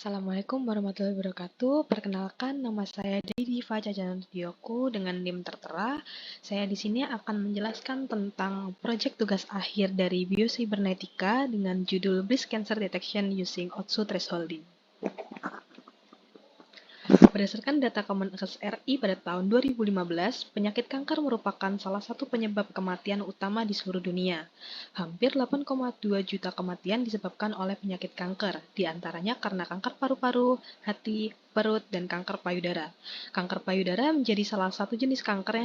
Assalamualaikum warahmatullahi wabarakatuh. Perkenalkan, nama saya Diva Cacanandioku dengan NIM tertera. Saya di sini akan menjelaskan tentang proyek tugas akhir dari Biocybernetika dengan judul Breast Cancer Detection Using Otsu Thresholding. Berdasarkan data Kemenkes RI pada tahun 2015, penyakit kanker merupakan salah satu penyebab kematian utama di seluruh dunia. Hampir 8,2 juta kematian disebabkan oleh penyakit kanker, di antaranya karena kanker paru-paru, hati, perut, dan kanker payudara. Kanker payudara menjadi salah satu jenis kanker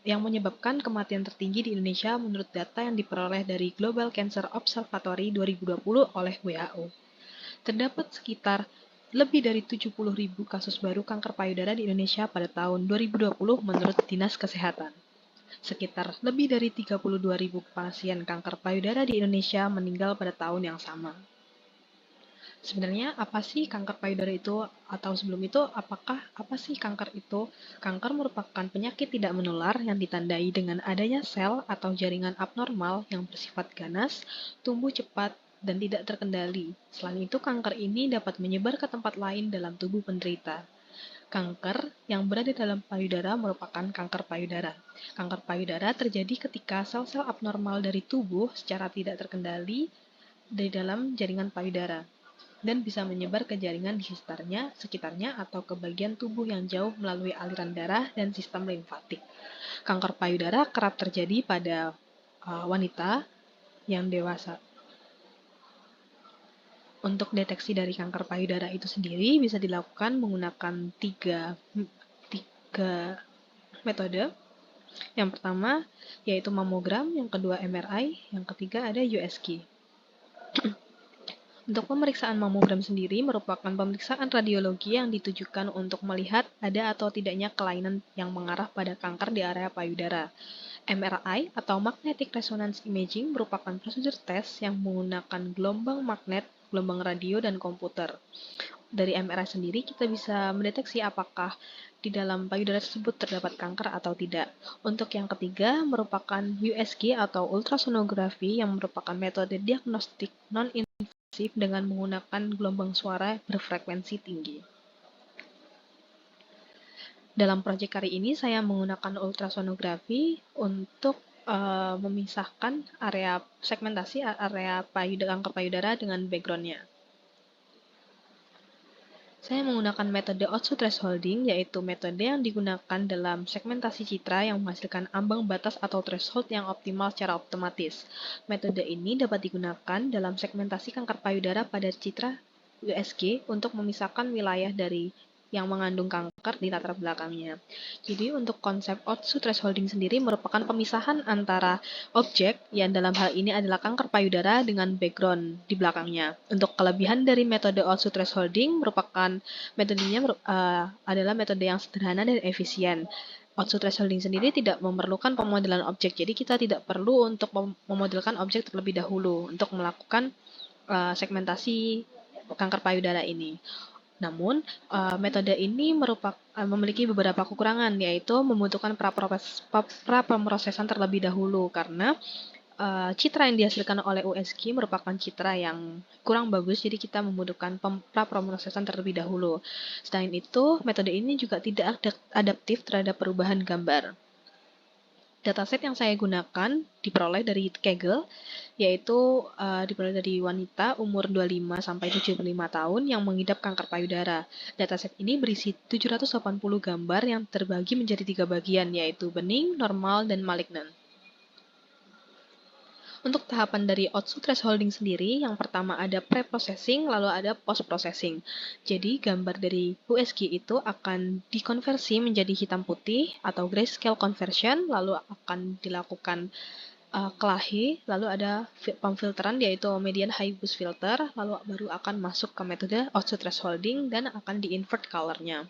yang menyebabkan kematian tertinggi di Indonesia menurut data yang diperoleh dari Global Cancer Observatory 2020 oleh WHO. Terdapat sekitar lebih dari 70.000 kasus baru kanker payudara di Indonesia pada tahun 2020 menurut Dinas Kesehatan. Sekitar lebih dari 32.000 pasien kanker payudara di Indonesia meninggal pada tahun yang sama. Sebenarnya apa sih kanker payudara itu? Atau sebelum itu, apa sih kanker itu? Kanker merupakan penyakit tidak menular yang ditandai dengan adanya sel atau jaringan abnormal yang bersifat ganas, tumbuh cepat, dan tidak terkendali. Selain itu, kanker ini dapat menyebar ke tempat lain dalam tubuh penderita. Kanker yang berada dalam payudara merupakan kanker payudara. Kanker payudara terjadi ketika sel-sel abnormal dari tubuh secara tidak terkendali di dalam jaringan payudara dan bisa menyebar ke jaringan di sekitarnya atau ke bagian tubuh yang jauh melalui aliran darah dan sistem limfatik. Kanker payudara kerap terjadi pada wanita yang dewasa. Untuk deteksi dari kanker payudara itu sendiri bisa dilakukan menggunakan tiga metode. Yang pertama yaitu mamogram, yang kedua MRI, yang ketiga ada USG. Untuk pemeriksaan mamogram sendiri merupakan pemeriksaan radiologi yang ditujukan untuk melihat ada atau tidaknya kelainan yang mengarah pada kanker di area payudara. MRI atau Magnetic Resonance Imaging merupakan prosedur tes yang menggunakan gelombang magnet, gelombang radio, dan komputer. Dari MRI sendiri kita bisa mendeteksi apakah di dalam payudara tersebut terdapat kanker atau tidak. Untuk yang ketiga merupakan USG atau ultrasonografi yang merupakan metode diagnostik non-invasif dengan menggunakan gelombang suara berfrekuensi tinggi. Dalam proyek kali ini saya menggunakan ultrasonografi untuk memisahkan segmentasi area kanker payudara dengan background-nya. Saya menggunakan metode Otsu Thresholding, yaitu metode yang digunakan dalam segmentasi citra yang menghasilkan ambang batas atau threshold yang optimal secara otomatis. Metode ini dapat digunakan dalam segmentasi kanker payudara pada citra USG untuk memisahkan wilayah dari yang mengandung kanker di latar belakangnya. Jadi untuk konsep Otsu Thresholding sendiri merupakan pemisahan antara objek yang dalam hal ini adalah kanker payudara dengan background di belakangnya. Untuk kelebihan dari metode Otsu Thresholding metodenya adalah metode yang sederhana dan efisien. Otsu Thresholding sendiri tidak memerlukan pemodelan objek, jadi kita tidak perlu untuk memodelkan objek terlebih dahulu untuk melakukan segmentasi kanker payudara ini. Namun, metode ini memiliki beberapa kekurangan, yaitu membutuhkan pra-pemrosesan terlebih dahulu karena citra yang dihasilkan oleh USG merupakan citra yang kurang bagus, jadi kita membutuhkan pra-pemrosesan terlebih dahulu. Selain itu, metode ini juga tidak adaptif terhadap perubahan gambar. Dataset yang saya gunakan diperoleh dari Kaggle, yaitu diperoleh dari wanita umur 25-75 tahun yang mengidap kanker payudara. Dataset ini berisi 780 gambar yang terbagi menjadi 3 bagian, yaitu bening, normal, dan malignan. Untuk tahapan dari Otsu Thresholding sendiri, yang pertama ada pre-processing, lalu ada post-processing. Jadi, gambar dari USG itu akan dikonversi menjadi hitam putih atau grayscale conversion, lalu akan dilakukan kelahi, lalu ada pemfilteran yaitu median high boost filter, lalu baru akan masuk ke metode Otsu Thresholding dan akan di-invert color-nya.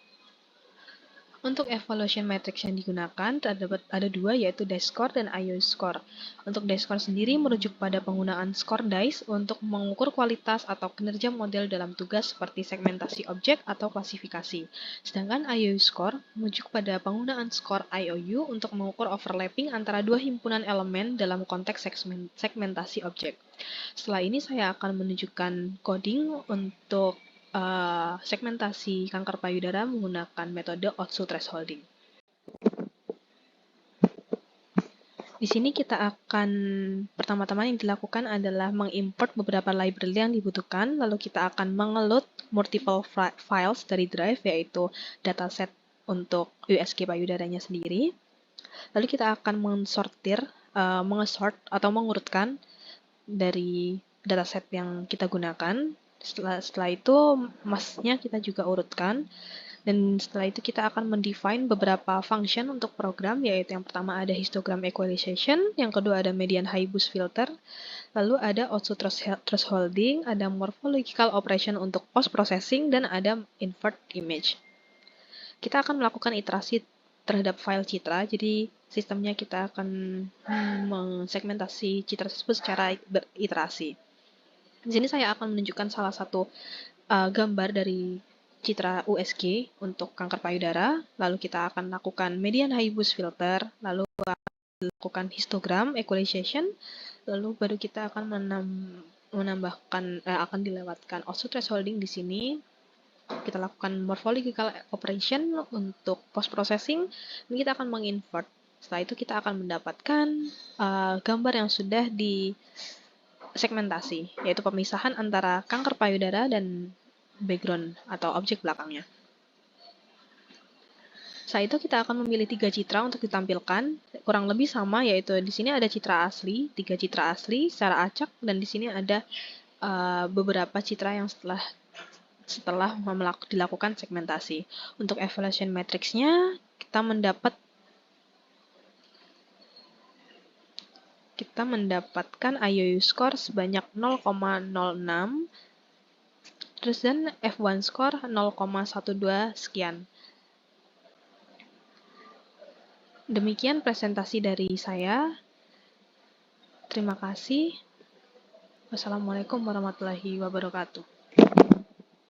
Untuk evaluation matrix yang digunakan ada dua, yaitu DICE score dan IO score. Untuk DICE score sendiri merujuk pada penggunaan skor DICE untuk mengukur kualitas atau kinerja model dalam tugas seperti segmentasi objek atau klasifikasi. Sedangkan IO score merujuk pada penggunaan skor IOU untuk mengukur overlapping antara dua himpunan elemen dalam konteks segmentasi objek. Setelah ini saya akan menunjukkan coding untuk segmentasi kanker payudara menggunakan metode Otsu thresholding. Di sini kita akan pertama-tama yang dilakukan adalah mengimport beberapa library yang dibutuhkan, lalu kita akan mengeload multiple files dari drive, yaitu dataset untuk USG payudaranya sendiri. Lalu kita akan mengesort atau mengurutkan dari dataset yang kita gunakan. Setelah itu masknya kita juga urutkan. Dan setelah itu kita akan mendefine beberapa function untuk program, yaitu yang pertama ada histogram equalization, yang kedua ada median high boost filter, lalu ada Otsu thresholding, ada morphological operation untuk post processing, dan ada invert image. Kita akan melakukan iterasi terhadap file citra, jadi sistemnya kita akan mensegmentasi citra tersebut secara beriterasi. Di sini saya akan menunjukkan salah satu gambar dari citra USG untuk kanker payudara, lalu kita akan lakukan median high boost filter, lalu lakukan histogram equalization, lalu baru kita akan akan dilewatkan Otsu thresholding di sini. Kita lakukan morphological operation untuk post processing, dan kita akan menginvert. Setelah itu kita akan mendapatkan gambar yang sudah disegmentasi, yaitu pemisahan antara kanker payudara dan background atau objek belakangnya. Setelah itu kita akan memilih 3 citra untuk ditampilkan, kurang lebih sama, yaitu di sini ada citra asli, 3 citra asli secara acak, dan di sini ada beberapa citra yang setelah dilakukan segmentasi. Untuk evaluation matrix-nya kita mendapatkan IOU score sebanyak 0,06, terus dan F1 score 0,12 sekian. Demikian presentasi dari saya. Terima kasih. Wassalamualaikum warahmatullahi wabarakatuh.